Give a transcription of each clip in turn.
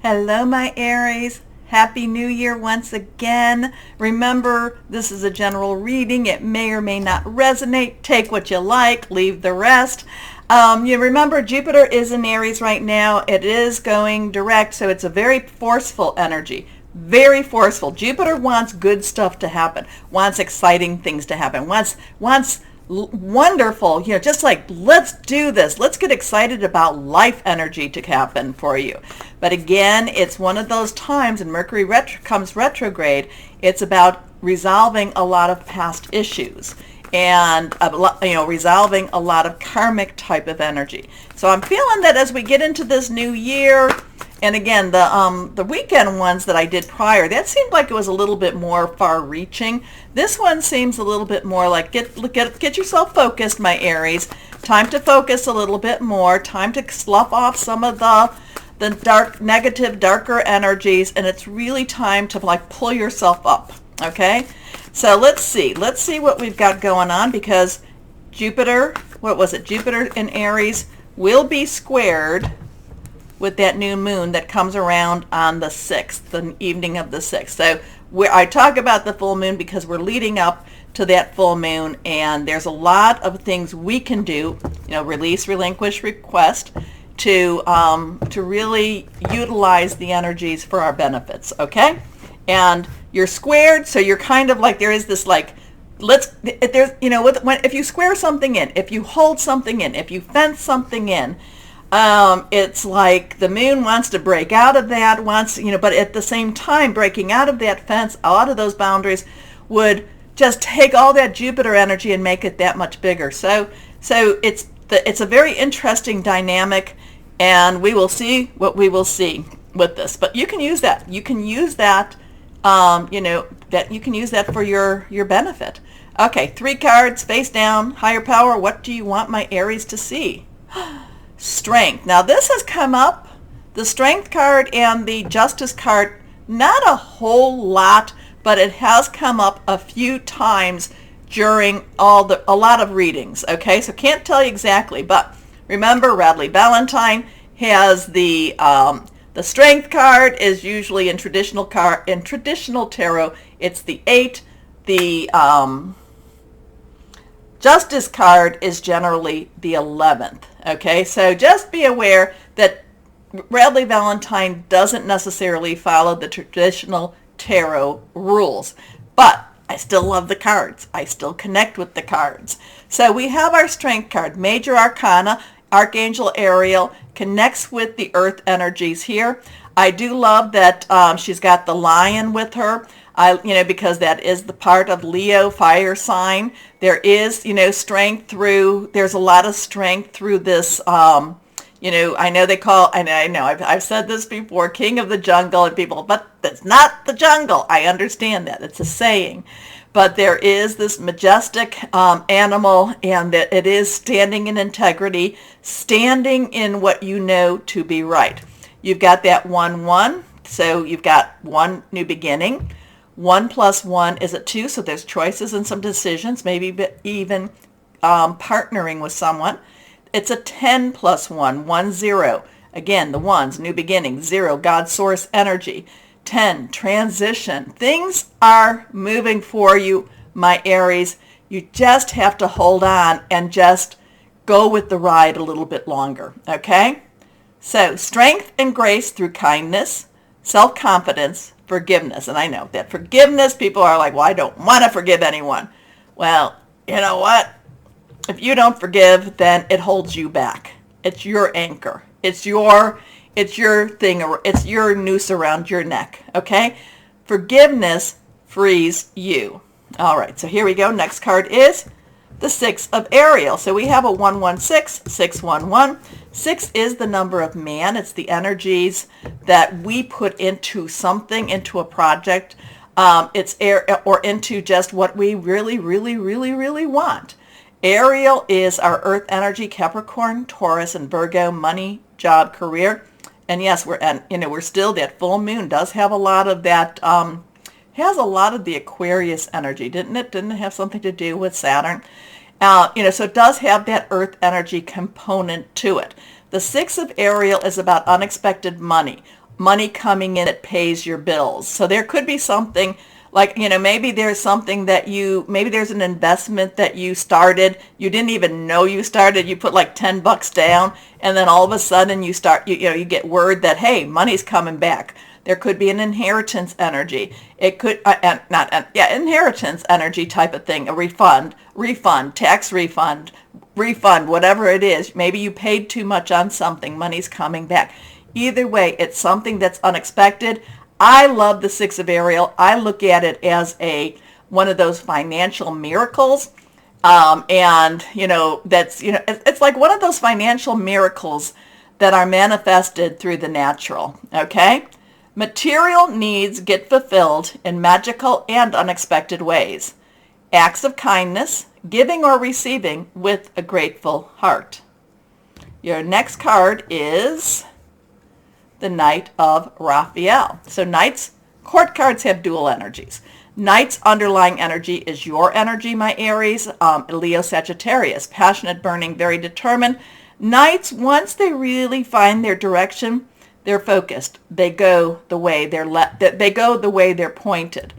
Hello, my Aries. Happy New Year once again. Remember, this is a general reading. It may or may not resonate. Take what you like, leave the rest. You remember Jupiter is in Aries right now. It is going direct, so it's a very forceful energy. Very forceful. Jupiter wants good stuff to happen, wants exciting things to happen, wants wonderful, just like, let's do this, let's get excited about life energy to happen for you. But again, it's one of those times, and Mercury comes retrograde, it's about resolving a lot of past issues and resolving a lot of karmic type of energy. So I'm feeling that as we get into this new year, and again, the weekend ones that I did prior, that seemed like it was a little bit more far-reaching. This one seems a little bit more like get yourself focused, my Aries. Time to focus a little bit more. Time to slough off some of the dark, negative, darker energies, and it's really time to pull yourself up. Okay, so let's see what we've got going on, because Jupiter, Jupiter in Aries will be squared with that new moon that comes around on the 6th, the evening of the 6th. So I talk about the full moon because we're leading up to that full moon, and there's a lot of things we can do, release, relinquish, request, to really utilize the energies for our benefits, okay? And you're squared, so you're kind of like, there is this if you square something in, if you hold something in, if you fence something in, it's like the moon wants to break out of that, but at the same time, breaking out of that fence, out of those boundaries, would just take all that Jupiter energy and make it that much bigger. So it's a very interesting dynamic, and we will see what we will see with this. But you can use that. You can use that. You can use that for your benefit. Okay, 3 cards face down. Higher power. What do you want my Aries to see? Strength. Now this has come up, the Strength card and the Justice card, not a whole lot, but it has come up a few times during a lot of readings. Okay, so can't tell you exactly, but remember, Radley Valentine has the Strength card is usually in traditional tarot, it's the 8. The Justice card is generally the 11th. Okay, so just be aware that Radley Valentine doesn't necessarily follow the traditional tarot rules, but I still love the cards. I still connect with the cards. So we have our Strength card, Major Arcana, Archangel Ariel, connects with the earth energies here. I do love that she's got the lion with her. Because that is the part of Leo fire sign. There is, strength through, there's a lot of strength through this, I know I've said this before, king of the jungle, and people, but that's not the jungle. I understand that. It's a saying. But there is this majestic animal, and that it is standing in integrity, standing in what you know to be right. You've got that 1-1, so you've got one new beginning. 1 + 1 is a 2, so there's choices and some decisions, maybe even partnering with someone. It's a 10 + 1, 1, 0. Again, the ones, new beginning. 0, God source energy. 10, transition. Things are moving for you, my Aries. You just have to hold on and just go with the ride a little bit longer, okay? So, strength and grace through kindness, self-confidence, forgiveness. And I know that forgiveness, people are like, well, I don't want to forgive anyone. Well, you know what? If you don't forgive, then it holds you back. It's your anchor. It's your thing. It's your noose around your neck. Okay? Forgiveness frees you. All right. So here we go. Next card is the 6 of Ariel. So we have a 116, 611. 6 is the number of man. It's the energies that we put into something, into a project. It's or into just what we really, really, really, really want. Ariel is our earth energy, Capricorn, Taurus, and Virgo, money, job, career. And yes, we're still, that full moon does have a lot of that, has a lot of the Aquarius energy, didn't it? Didn't it have something to do with Saturn? So it does have that earth energy component to it. The 6 of Ariel is about unexpected money, money coming in that pays your bills. So there could be something like, maybe there's something that maybe there's an investment that you started, you didn't even know you started, you put like $10 down, and then all of a sudden you start, you get word that, hey, money's coming back. There could be an inheritance energy. It could, inheritance energy type of thing, a refund, tax refund, whatever it is. Maybe you paid too much on something, money's coming back. Either way, it's something that's unexpected. I love the Six of Ariel. I look at it as one of those financial miracles. And, it's like one of those financial miracles that are manifested through the natural, okay? Material needs get fulfilled in magical and unexpected ways. Acts of kindness, giving or receiving with a grateful heart. Your next card is the Knight of Raphael. So court cards have dual energies. Knight's underlying energy is your energy, my Aries, Leo, Sagittarius, passionate, burning, very determined. Knights, once they really find their direction, they're focused. They go the way they're pointed.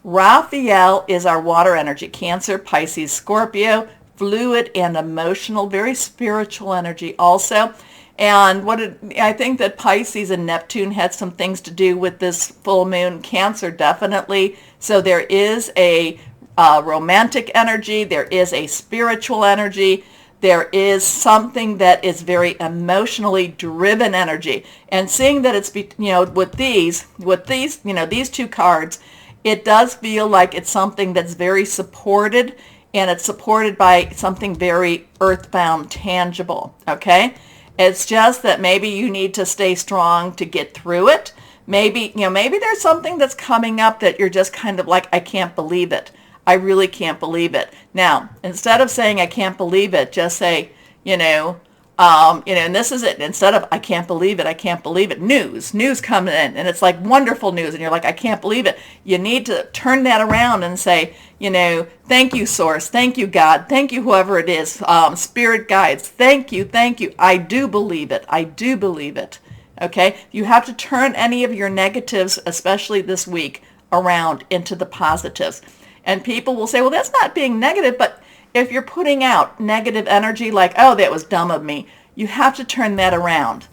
Raphael is our water energy, Cancer, Pisces, Scorpio, fluid and emotional, very spiritual energy also. And I think that Pisces and Neptune had some things to do with this full moon. Cancer, definitely. So there is a romantic energy. There is a spiritual energy. There is something that is very emotionally driven energy. And seeing that it's, with these two cards, it does feel like it's something that's very supported, and it's supported by something very earthbound, tangible, okay? It's just that maybe you need to stay strong to get through it. Maybe there's something that's coming up that you're just kind of like, I can't believe it. I really can't believe it. Now, instead of saying I can't believe it, just say, and this is it. Instead of I can't believe it, news coming in, and it's like wonderful news, and you're like, I can't believe it. You need to turn that around and say, thank you, Source, thank you, God, thank you, whoever it is, spirit guides, thank you, I do believe it, okay? You have to turn any of your negatives, especially this week, around into the positives. And people will say, well, that's not being negative, but if you're putting out negative energy like, oh, that was dumb of me, you have to turn that around.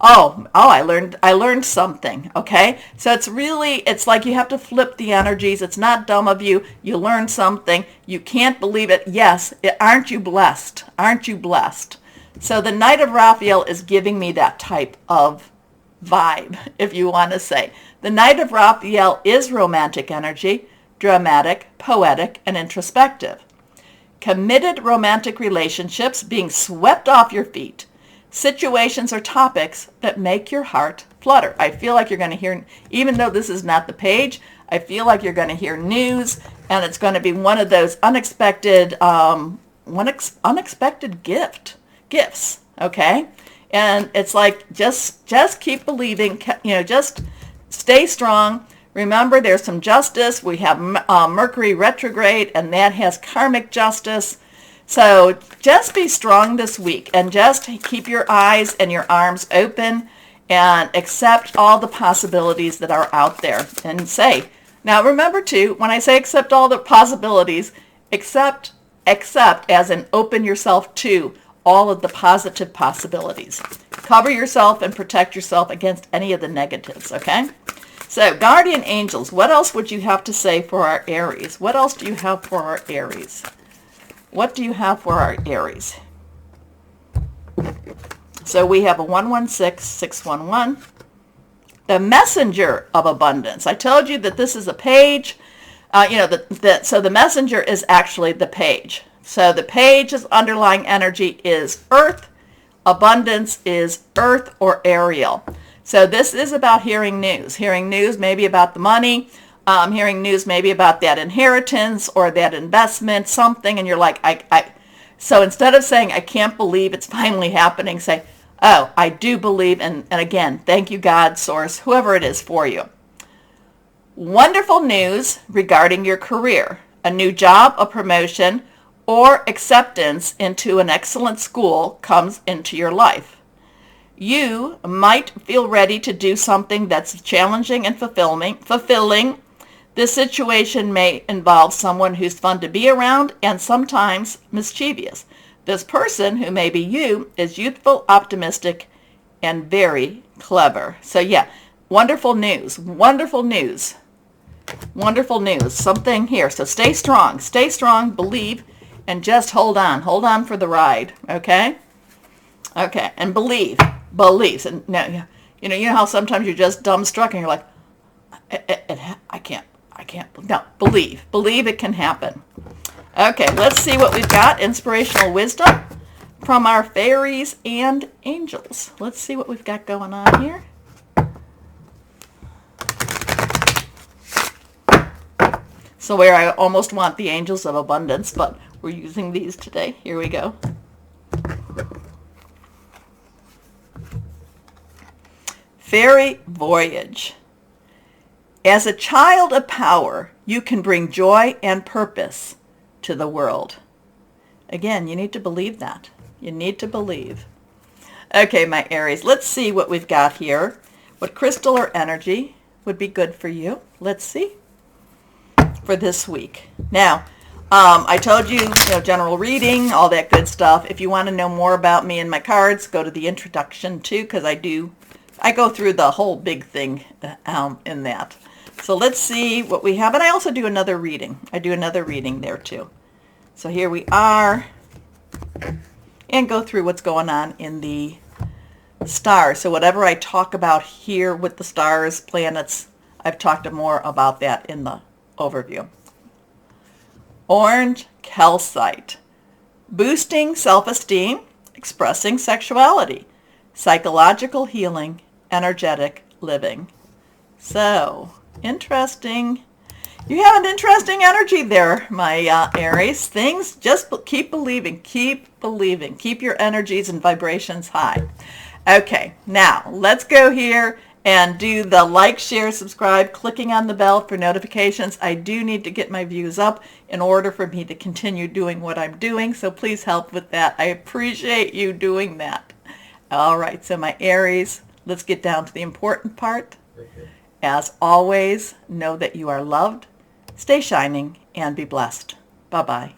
I learned something, okay? So it's like you have to flip the energies. It's not dumb of you. You learned something. You can't believe it. Yes, aren't you blessed? Aren't you blessed? So the Knight of Raphael is giving me that type of vibe, if you want to say. The Knight of Raphael is romantic energy, dramatic, poetic, and introspective. Committed romantic relationships being swept off your feet. Situations or topics that make your heart flutter. I feel like you're going to hear, even though this is not the page, I feel like you're going to hear news, and it's going to be one of those unexpected gifts, okay? And it's like, just keep believing, just stay strong. Remember, there's some justice. We have Mercury retrograde, and that has karmic justice. So just be strong this week, and just keep your eyes and your arms open and accept all the possibilities that are out there. And now remember too, when I say accept all the possibilities, accept as in open yourself to all of the positive possibilities. Cover yourself and protect yourself against any of the negatives, okay? So, guardian angels, what else would you have to say for our Aries? What else do you have for our Aries? What do you have for our Aries? So we have a 116611, the messenger of abundance. I told you that this is a page. So the messenger is actually the page. So the page's underlying energy is earth. Abundance is earth or Ariel. So this is about hearing news maybe about the money, hearing news maybe about that inheritance or that investment, something, and you're like, so instead of saying, I can't believe it's finally happening, say, oh, I do believe, and again, thank you, God, Source, whoever it is for you. Wonderful news regarding your career, a new job, a promotion, or acceptance into an excellent school comes into your life. You might feel ready to do something that's challenging and fulfilling. This situation may involve someone who's fun to be around and sometimes mischievous. This person, who may be you, is youthful, optimistic, and very clever. So yeah, wonderful news, wonderful news, wonderful news. Something here. So stay strong, believe, and just hold on for the ride. Okay? Okay, and believe. And now, you know how sometimes you're just dumbstruck and you're like, I can't. No, believe it can happen. Okay, let's see what we've got. Inspirational wisdom from our fairies and angels. Let's see what we've got going on here. So where I almost want the angels of abundance, but we're using these today. Here we go. Fairy Voyage. As a child of power, you can bring joy and purpose to the world. Again, you need to believe that. You need to believe. Okay, my Aries, let's see what we've got here. What crystal or energy would be good for you? Let's see. For this week. Now, I told you, general reading, all that good stuff. If you want to know more about me and my cards, go to the introduction too, because I go through the whole big thing in that. So let's see what we have. And I also do another reading. I do another reading there too. So here we are. And go through what's going on in the stars. So whatever I talk about here with the stars, planets, I've talked more about that in the overview. Orange calcite. Boosting self-esteem, expressing sexuality, psychological healing, energetic living. So, interesting. You have an interesting energy there, my Aries. Things, just keep believing. Keep your energies and vibrations high. Okay, now let's go here and do the like, share, subscribe, clicking on the bell for notifications. I do need to get my views up in order for me to continue doing what I'm doing, so please help with that. I appreciate you doing that. All right, so my Aries, let's get down to the important part. As always, know that you are loved, stay shining, and be blessed. Bye-bye.